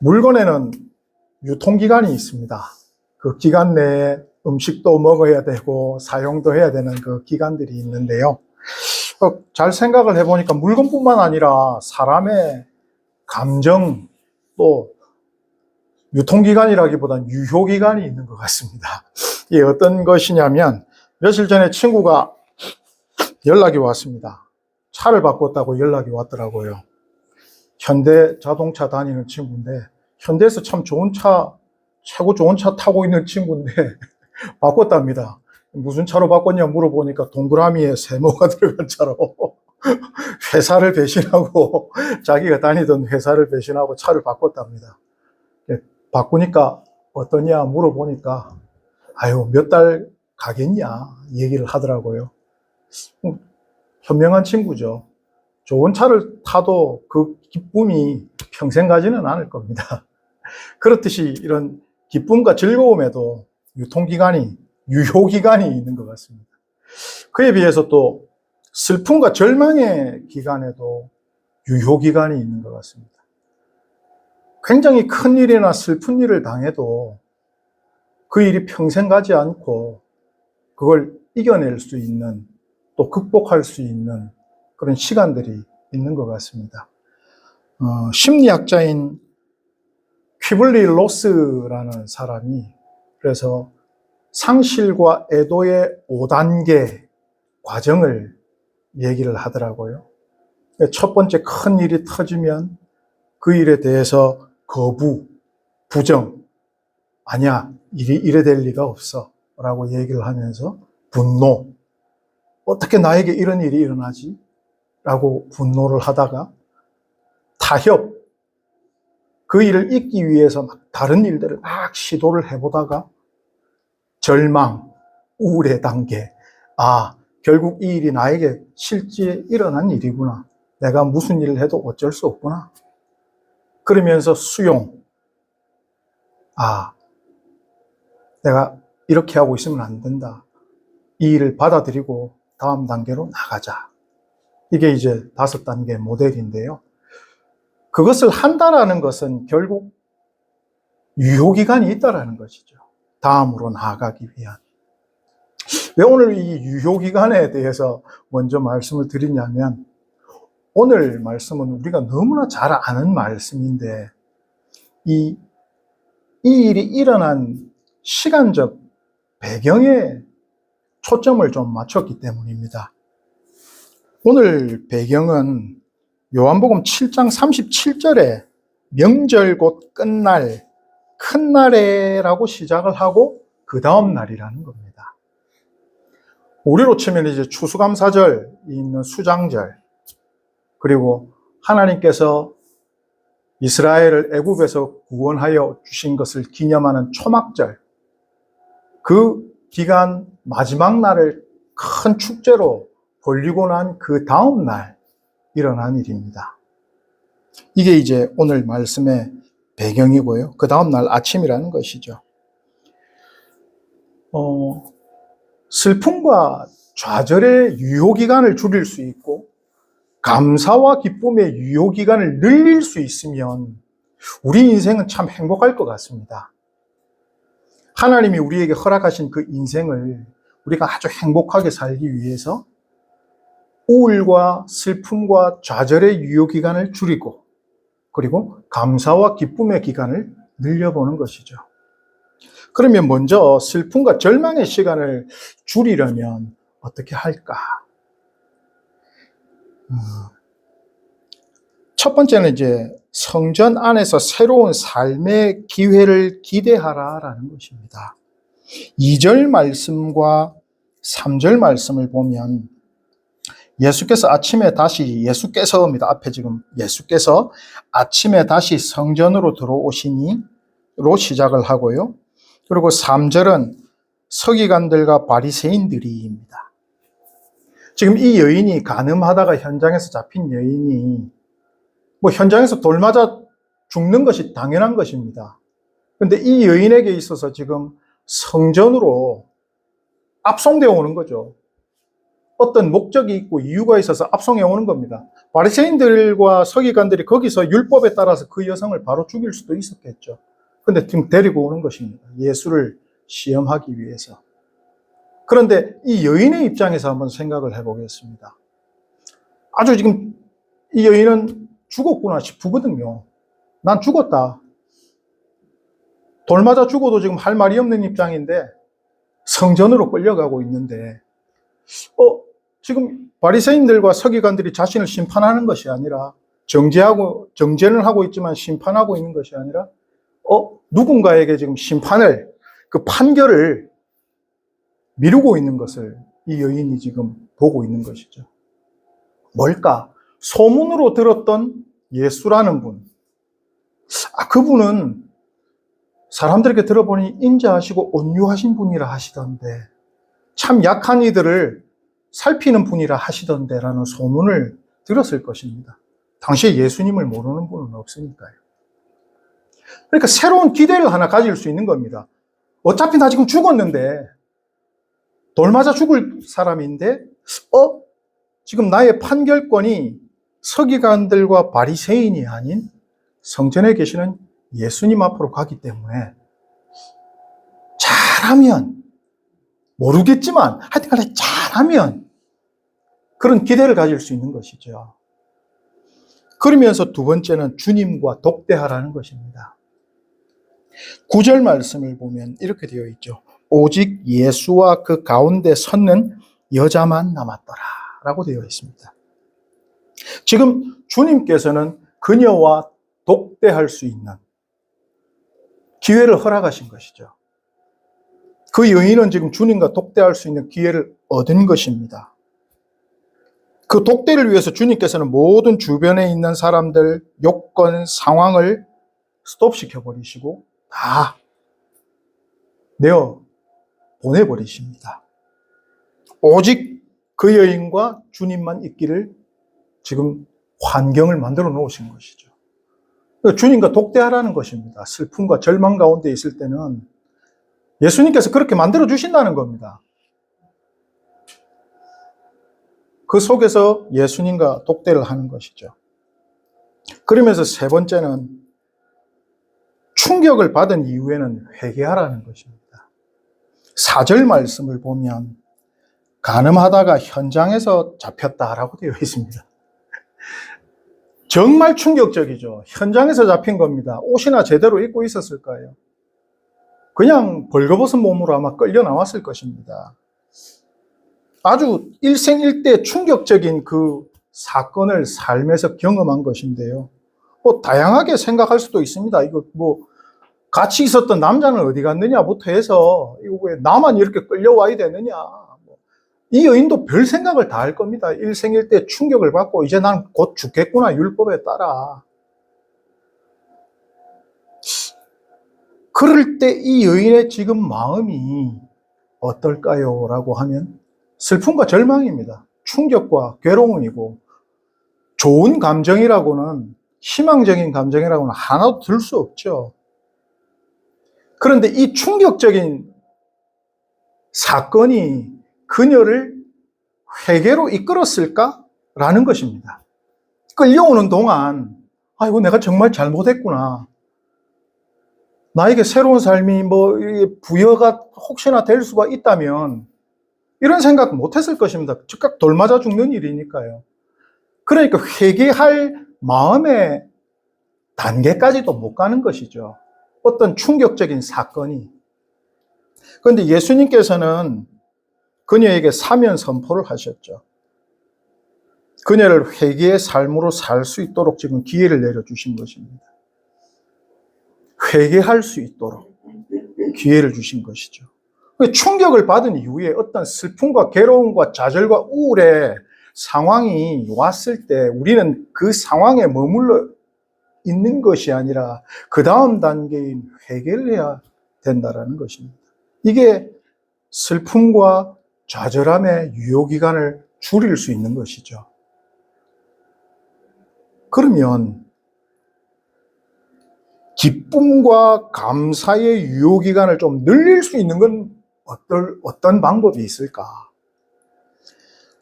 물건에는 유통기간이 있습니다. 그 기간 내에 음식도 먹어야 되고 사용도 해야 되는 그 기간들이 있는데요. 잘 생각을 해보니까 물건뿐만 아니라 사람의 감정, 또 유통기간이라기보다는 유효기간이 있는 것 같습니다. 이게 어떤 것이냐면 며칠 전에 친구가 연락이 왔습니다. 차를 바꿨다고 연락이 왔더라고요. 현대 자동차 다니는 친구인데 현대에서 참 좋은 차, 최고 좋은 차 타고 있는 친구인데 바꿨답니다. 무슨 차로 바꿨냐 물어보니까 동그라미에 세모가 들어간 차로 회사를 배신하고 자기가 다니던 회사를 배신하고 차를 바꿨답니다. 바꾸니까 어떠냐 물어보니까 아유 몇 달 가겠냐 얘기를 하더라고요. 현명한 친구죠. 좋은 차를 타도 그 기쁨이 평생 가지는 않을 겁니다. 그렇듯이 이런 기쁨과 즐거움에도 유통기간이, 유효기간이 있는 것 같습니다. 그에 비해서 또 슬픔과 절망의 기간에도 유효기간이 있는 것 같습니다. 굉장히 큰 일이나 슬픈 일을 당해도 그 일이 평생 가지 않고 그걸 이겨낼 수 있는, 또 극복할 수 있는 그런 시간들이 있는 것 같습니다. 심리학자인 퀴블리 로스라는 사람이 그래서 상실과 애도의 5단계 과정을 얘기를 하더라고요. 첫 번째 큰 일이 터지면 그 일에 대해서 거부, 부정, 아니야, 이래 될 리가 없어 라고 얘기를 하면서 분노, 어떻게 나에게 이런 일이 일어나지? 라고 분노를 하다가 타협, 그 일을 잊기 위해서 막 다른 일들을 막 시도를 해보다가 절망, 우울의 단계, 결국 이 일이 나에게 실제 일어난 일이구나. 내가 무슨 일을 해도 어쩔 수 없구나. 그러면서 수용, 내가 이렇게 하고 있으면 안 된다. 이 일을 받아들이고 다음 단계로 나가자. 이게 이제 5단계 모델인데요. 그것을 한다라는 것은 결국 유효기간이 있다라는 것이죠. 다음으로 나아가기 위한. 왜 오늘 이 유효기간에 대해서 먼저 말씀을 드리냐면 오늘 말씀은 우리가 너무나 잘 아는 말씀인데 이 일이 일어난 시간적 배경에 초점을 좀 맞췄기 때문입니다. 오늘 배경은 요한복음 7장 37절에 명절 곧 끝날 큰 날에라고 시작을 하고 그 다음 날이라는 겁니다. 우리로 치면 이제 추수감사절이 있는 수장절, 그리고 하나님께서 이스라엘을 애굽에서 구원하여 주신 것을 기념하는 초막절, 그 기간 마지막 날을 큰 축제로 벌리고 난 그 다음 날 일어난 일입니다. 이게 이제 오늘 말씀의 배경이고요. 그 다음 날 아침이라는 것이죠. 슬픔과 좌절의 유효기간을 줄일 수 있고 감사와 기쁨의 유효기간을 늘릴 수 있으면 우리 인생은 참 행복할 것 같습니다. 하나님이 우리에게 허락하신 그 인생을 우리가 아주 행복하게 살기 위해서 우울과 슬픔과 좌절의 유효기간을 줄이고 그리고 감사와 기쁨의 기간을 늘려보는 것이죠. 그러면 먼저 슬픔과 절망의 시간을 줄이려면 어떻게 할까? 첫 번째는 이제 성전 안에서 새로운 삶의 기회를 기대하라라는 것입니다. 2절 말씀과 3절 말씀을 보면 예수께서 아침에 다시 성전으로 들어오시니로 시작을 하고요. 그리고 3절은 서기관들과 바리새인들이입니다. 지금 이 여인이 간음하다가 현장에서 잡힌 여인이 현장에서 돌 맞아 죽는 것이 당연한 것입니다. 그런데 이 여인에게 있어서 지금 성전으로 압송되어 오는 거죠. 어떤 목적이 있고 이유가 있어서 압송해 오는 겁니다. 바리새인들과 서기관들이 거기서 율법에 따라서 그 여성을 바로 죽일 수도 있었겠죠. 근데 지금 데리고 오는 것입니다. 예수를 시험하기 위해서. 그런데 이 여인의 입장에서 한번 생각을 해보겠습니다. 아주 지금 이 여인은 죽었구나 싶거든요. 난 죽었다. 돌 맞아 죽어도 지금 할 말이 없는 입장인데 성전으로 끌려가고 있는데 지금 바리새인들과 서기관들이 자신을 심판하는 것이 아니라 정죄는 하고 있지만 심판하고 있는 것이 아니라 누군가에게 지금 그 판결을 미루고 있는 것을 이 여인이 지금 보고 있는 것이죠. 뭘까? 소문으로 들었던 예수라는 분. 그분은 사람들에게 들어보니 인자하시고 온유하신 분이라 하시던데, 참 약한 이들을 살피는 분이라 하시던데라는 소문을 들었을 것입니다. 당시에 예수님을 모르는 분은 없으니까요. 그러니까 새로운 기대를 하나 가질 수 있는 겁니다. 어차피 나 지금 죽었는데, 돌 맞아 죽을 사람인데, 지금 나의 판결권이 서기관들과 바리새인이 아닌 성전에 계시는 예수님 앞으로 가기 때문에 잘하면, 모르겠지만 하여튼 간에 잘하면 그런 기대를 가질 수 있는 것이죠. 그러면서 두 번째는 주님과 독대하라는 것입니다. 9절 말씀을 보면 이렇게 되어 있죠. 오직 예수와 그 가운데 섰는 여자만 남았더라 라고 되어 있습니다. 지금 주님께서는 그녀와 독대할 수 있는 기회를 허락하신 것이죠. 그 여인은 지금 주님과 독대할 수 있는 기회를 얻은 것입니다. 그 독대를 위해서 주님께서는 모든 주변에 있는 사람들, 요건, 상황을 스톱시켜버리시고 다 내어 보내버리십니다. 오직 그 여인과 주님만 있기를 지금 환경을 만들어 놓으신 것이죠. 주님과 독대하라는 것입니다. 슬픔과 절망 가운데 있을 때는 예수님께서 그렇게 만들어 주신다는 겁니다. 그 속에서 예수님과 독대를 하는 것이죠. 그러면서 세 번째는 충격을 받은 이후에는 회개하라는 것입니다. 4절 말씀을 보면 간음하다가 현장에서 잡혔다라고 되어 있습니다. 정말 충격적이죠. 현장에서 잡힌 겁니다. 옷이나 제대로 입고 있었을까요? 그냥 벌거벗은 몸으로 아마 끌려 나왔을 것입니다. 아주 일생일대 충격적인 그 사건을 삶에서 경험한 것인데요. 다양하게 생각할 수도 있습니다. 이거 같이 있었던 남자는 어디 갔느냐부터 해서 이거 왜 나만 이렇게 끌려와야 되느냐. 이 여인도 별 생각을 다 할 겁니다. 일생일대 충격을 받고 이제 난 곧 죽겠구나, 율법에 따라. 그럴 때 이 여인의 지금 마음이 어떨까요? 라고 하면 슬픔과 절망입니다. 충격과 괴로움이고 좋은 감정이라고는, 희망적인 감정이라고는 하나도 들 수 없죠. 그런데 이 충격적인 사건이 그녀를 회개로 이끌었을까라는 것입니다. 끌려오는 동안 이거 내가 정말 잘못했구나. 나에게 새로운 삶이 부여가 혹시나 될 수가 있다면 이런 생각 못했을 것입니다. 즉각 돌 맞아 죽는 일이니까요. 그러니까 회개할 마음의 단계까지도 못 가는 것이죠. 어떤 충격적인 사건이. 그런데 예수님께서는 그녀에게 사면 선포를 하셨죠. 그녀를 회개의 삶으로 살 수 있도록 지금 기회를 내려주신 것입니다. 회개할 수 있도록 기회를 주신 것이죠. 충격을 받은 이후에 어떤 슬픔과 괴로움과 좌절과 우울의 상황이 왔을 때 우리는 그 상황에 머물러 있는 것이 아니라 그 다음 단계인 회개를 해야 된다는 것입니다. 이게 슬픔과 좌절함의 유효기간을 줄일 수 있는 것이죠. 그러면 기쁨과 감사의 유효기간을 좀 늘릴 수 있는 건 어떤 방법이 있을까?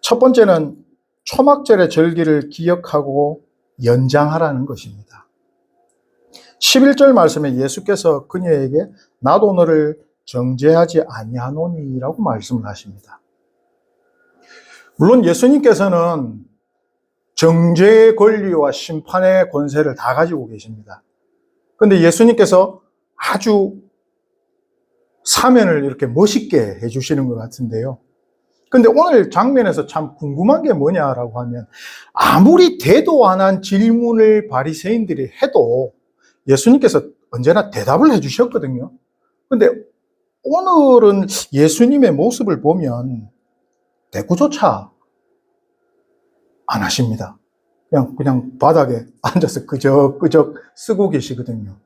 첫 번째는 초막절의 절기를 기억하고 연장하라는 것입니다. 11절 말씀에 예수께서 그녀에게 나도 너를 정죄하지 아니하노니라고 말씀을 하십니다. 물론 예수님께서는 정죄의 권리와 심판의 권세를 다 가지고 계십니다. 그런데 예수님께서 아주 사면을 이렇게 멋있게 해주시는 것 같은데요. 근데 오늘 장면에서 참 궁금한 게 뭐냐라고 하면, 아무리 대도 안 한 질문을 바리새인들이 해도 예수님께서 언제나 대답을 해주셨거든요. 근데 오늘은 예수님의 모습을 보면 대꾸조차 안 하십니다. 그냥 바닥에 앉아서 끄적끄적 쓰고 계시거든요.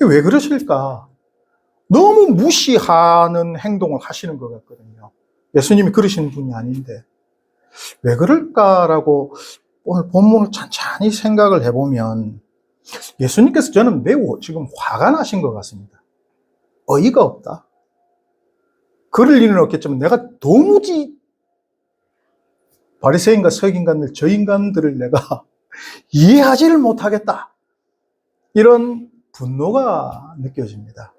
왜 그러실까? 너무 무시하는 행동을 하시는 것 같거든요. 예수님이 그러시는 분이 아닌데 왜 그럴까라고 오늘 본문을 찬찬히 생각을 해보면 예수님께서 저는 매우 지금 화가 나신 것 같습니다. 어이가 없다. 그럴 일은 없겠지만 내가 도무지 바리새인과 서기관들, 저 인간들을 내가 이해하지를 못하겠다. 이런 분노가 느껴집니다.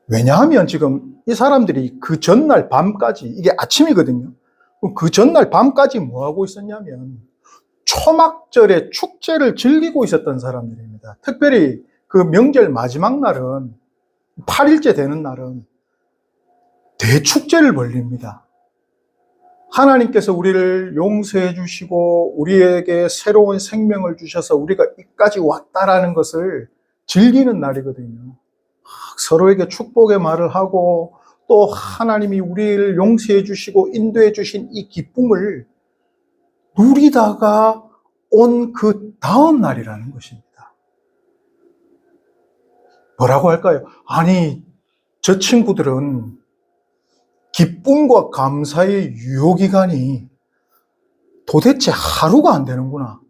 왜냐하면 지금 이 사람들이 그 전날 밤까지, 이게 아침이거든요. 그 전날 밤까지 뭐 하고 있었냐면 초막절의 축제를 즐기고 있었던 사람들입니다. 특별히 그 명절 마지막 날은 8일째 되는 날은 대축제를 벌립니다. 하나님께서 우리를 용서해 주시고 우리에게 새로운 생명을 주셔서 우리가 이까지 왔다라는 것을 즐기는 날이거든요. 서로에게 축복의 말을 하고 또 하나님이 우리를 용서해 주시고 인도해 주신 이 기쁨을 누리다가 온 그 다음 날이라는 것입니다. 뭐라고 할까요? 아니, 저 친구들은 기쁨과 감사의 유효기간이 도대체 하루가 안 되는구나.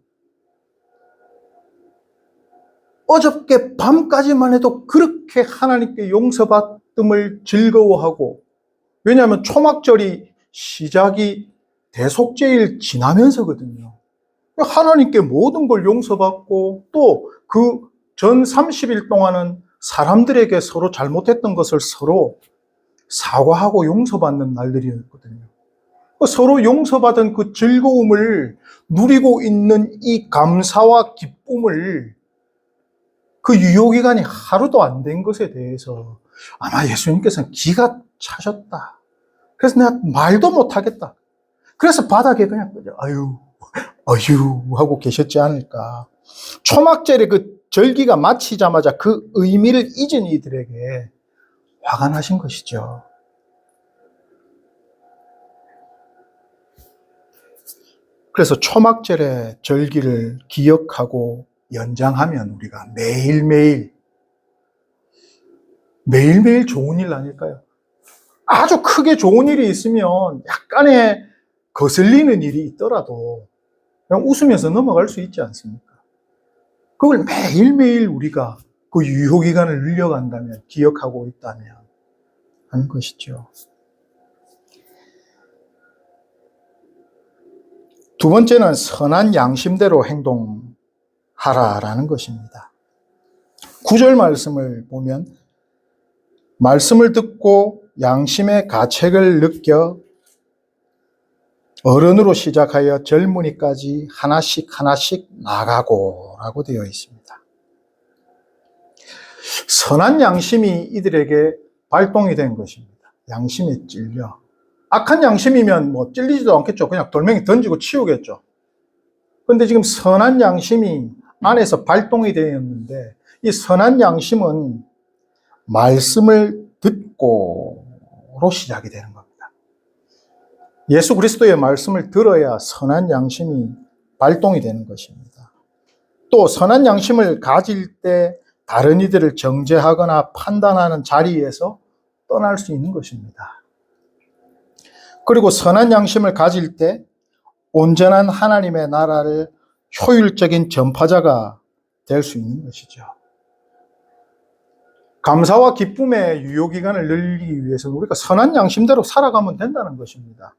어저께 밤까지만 해도 그렇게 하나님께 용서받음을 즐거워하고, 왜냐하면 초막절이 시작이 대속죄일 지나면서거든요. 하나님께 모든 걸 용서받고 또 그 전 30일 동안은 사람들에게 서로 잘못했던 것을 서로 사과하고 용서받는 날들이었거든요. 서로 용서받은 그 즐거움을 누리고 있는 이 감사와 기쁨을 그 유효기간이 하루도 안 된 것에 대해서 아마 예수님께서는 기가 차셨다. 그래서 내가 말도 못하겠다. 그래서 바닥에 그냥 아유 하고 계셨지 않을까. 초막절의 그 절기가 마치자마자 그 의미를 잊은 이들에게 화가 나신 것이죠. 그래서 초막절의 절기를 기억하고 연장하면 우리가 매일매일 좋은 일 아닐까요? 아주 크게 좋은 일이 있으면 약간의 거슬리는 일이 있더라도 그냥 웃으면서 넘어갈 수 있지 않습니까? 그걸 매일매일 우리가 그 유효기간을 늘려간다면, 기억하고 있다면 하는 것이죠. 두 번째는 선한 양심대로 행동하라라는 것입니다. 9절 말씀을 보면 말씀을 듣고 양심의 가책을 느껴 어른으로 시작하여 젊은이까지 하나씩 나가고 라고 되어 있습니다. 선한 양심이 이들에게 발동이 된 것입니다. 양심에 찔려. 악한 양심이면 뭐 찔리지도 않겠죠. 그냥 돌멩이 던지고 치우겠죠. 그런데 지금 선한 양심이 안에서 발동이 되었는데 이 선한 양심은 말씀을 듣고로 시작이 되는 겁니다. 예수 그리스도의 말씀을 들어야 선한 양심이 발동이 되는 것입니다. 또 선한 양심을 가질 때 다른 이들을 정죄하거나 판단하는 자리에서 떠날 수 있는 것입니다. 그리고 선한 양심을 가질 때 온전한 하나님의 나라를 효율적인 전파자가 될 수 있는 것이죠. 감사와 기쁨의 유효기간을 늘리기 위해서는 우리가 선한 양심대로 살아가면 된다는 것입니다.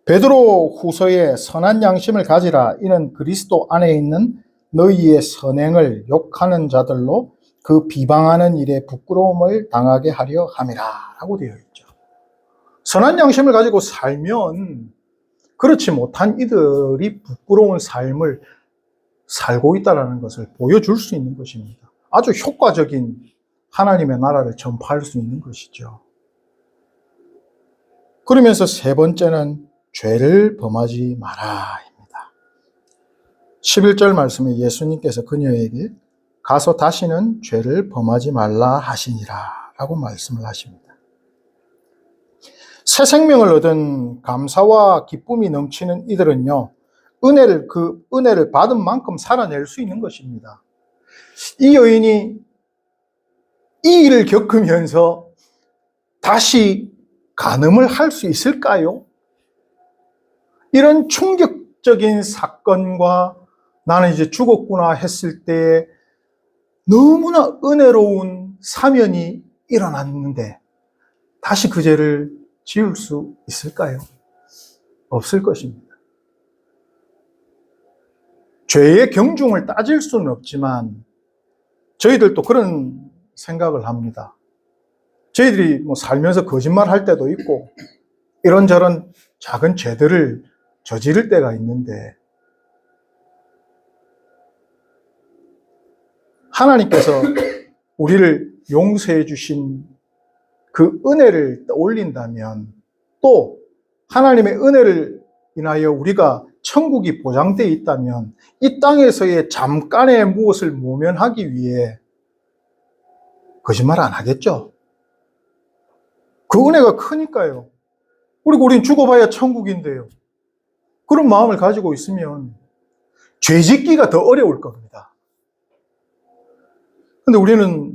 베드로 후서에 선한 양심을 가지라. 이는 그리스도 안에 있는 너희의 선행을 욕하는 자들로 그 비방하는 일에 부끄러움을 당하게 하려 함이라 라고 되어 있죠. 선한 양심을 가지고 살면 그렇지 못한 이들이 부끄러운 삶을 살고 있다는 것을 보여줄 수 있는 것입니다. 아주 효과적인 하나님의 나라를 전파할 수 있는 것이죠. 그러면서 세 번째는 죄를 범하지 마라입니다. 11절 말씀에 예수님께서 그녀에게 가서 다시는 죄를 범하지 말라 하시니라 라고 말씀을 하십니다. 새 생명을 얻은 감사와 기쁨이 넘치는 이들은요, 그 은혜를 받은 만큼 살아낼 수 있는 것입니다. 이 여인이 이 일을 겪으면서 다시 간음을 할 수 있을까요? 이런 충격적인 사건과 나는 이제 죽었구나 했을 때 너무나 은혜로운 사면이 일어났는데 다시 그 죄를 지을 수 있을까요? 없을 것입니다. 죄의 경중을 따질 수는 없지만 저희들도 그런 생각을 합니다. 저희들이 뭐 살면서 거짓말 할 때도 있고 이런저런 작은 죄들을 저지를 때가 있는데 하나님께서 우리를 용서해 주신 그 은혜를 떠올린다면 또 하나님의 은혜를 인하여 우리가 천국이 보장되어 있다면 이 땅에서의 잠깐의 무엇을 모면하기 위해 거짓말 안 하겠죠? 그 은혜가 크니까요. 그리고 우린 죽어봐야 천국인데요. 그런 마음을 가지고 있으면 죄 짓기가 더 어려울 겁니다. 근데 우리는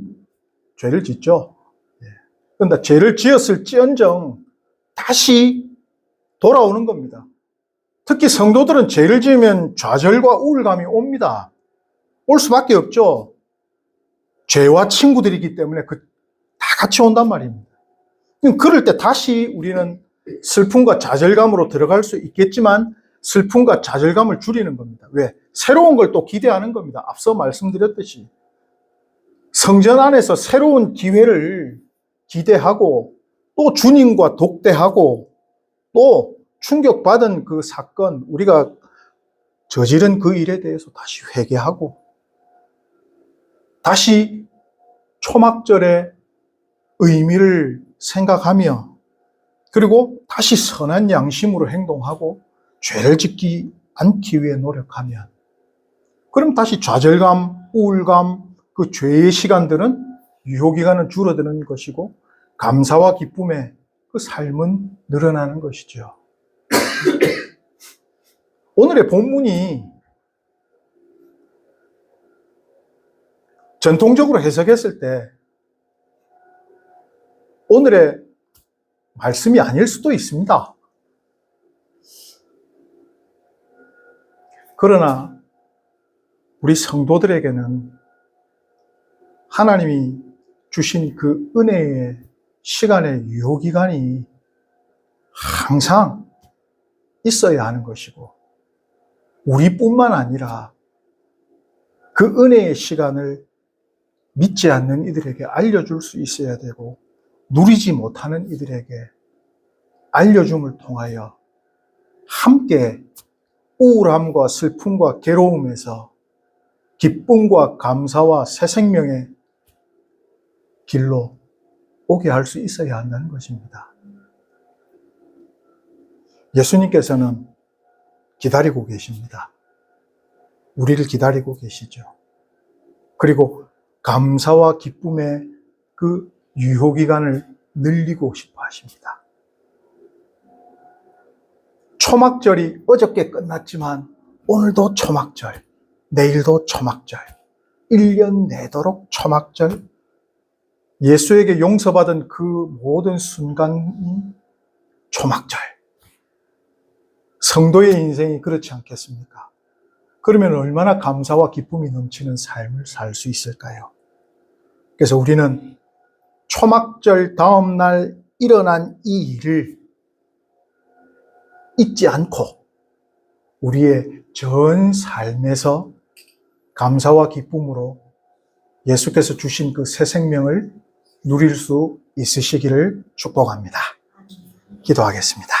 죄를 짓죠. 그런데 죄를 지었을지언정 다시 돌아오는 겁니다. 특히 성도들은 죄를 지으면 좌절과 우울감이 옵니다. 올 수밖에 없죠. 죄와 친구들이기 때문에 다 같이 온단 말입니다. 그럴 때 다시 우리는 슬픔과 좌절감으로 들어갈 수 있겠지만 슬픔과 좌절감을 줄이는 겁니다. 왜? 새로운 걸 또 기대하는 겁니다. 앞서 말씀드렸듯이 성전 안에서 새로운 기회를 기대하고 또 주님과 독대하고 또 충격받은 그 사건, 우리가 저지른 그 일에 대해서 다시 회개하고 다시 초막절의 의미를 생각하며 그리고 다시 선한 양심으로 행동하고 죄를 짓지 않기 위해 노력하면 그럼 다시 좌절감, 우울감, 그 죄의 시간들은 유효기간은 줄어드는 것이고 감사와 기쁨의 그 삶은 늘어나는 것이죠. 오늘의 본문이 전통적으로 해석했을 때 오늘의 말씀이 아닐 수도 있습니다. 그러나 우리 성도들에게는 하나님이 주신 그 은혜의 시간의 유효기간이 항상 있어야 하는 것이고 우리뿐만 아니라 그 은혜의 시간을 믿지 않는 이들에게 알려줄 수 있어야 되고 누리지 못하는 이들에게 알려줌을 통하여 함께 우울함과 슬픔과 괴로움에서 기쁨과 감사와 새 생명의 길로 오게 할 수 있어야 한다는 것입니다. 예수님께서는 기다리고 계십니다. 우리를 기다리고 계시죠. 그리고 감사와 기쁨의 그 유효기간을 늘리고 싶어 하십니다. 초막절이 어저께 끝났지만 오늘도 초막절, 내일도 초막절, 1년 내도록 초막절, 예수에게 용서받은 그 모든 순간이 초막절. 성도의 인생이 그렇지 않겠습니까? 그러면 얼마나 감사와 기쁨이 넘치는 삶을 살 수 있을까요? 그래서 우리는 초막절 다음 날 일어난 이 일을 잊지 않고 우리의 전 삶에서 감사와 기쁨으로 예수께서 주신 그 새 생명을 누릴 수 있으시기를 축복합니다. 기도하겠습니다.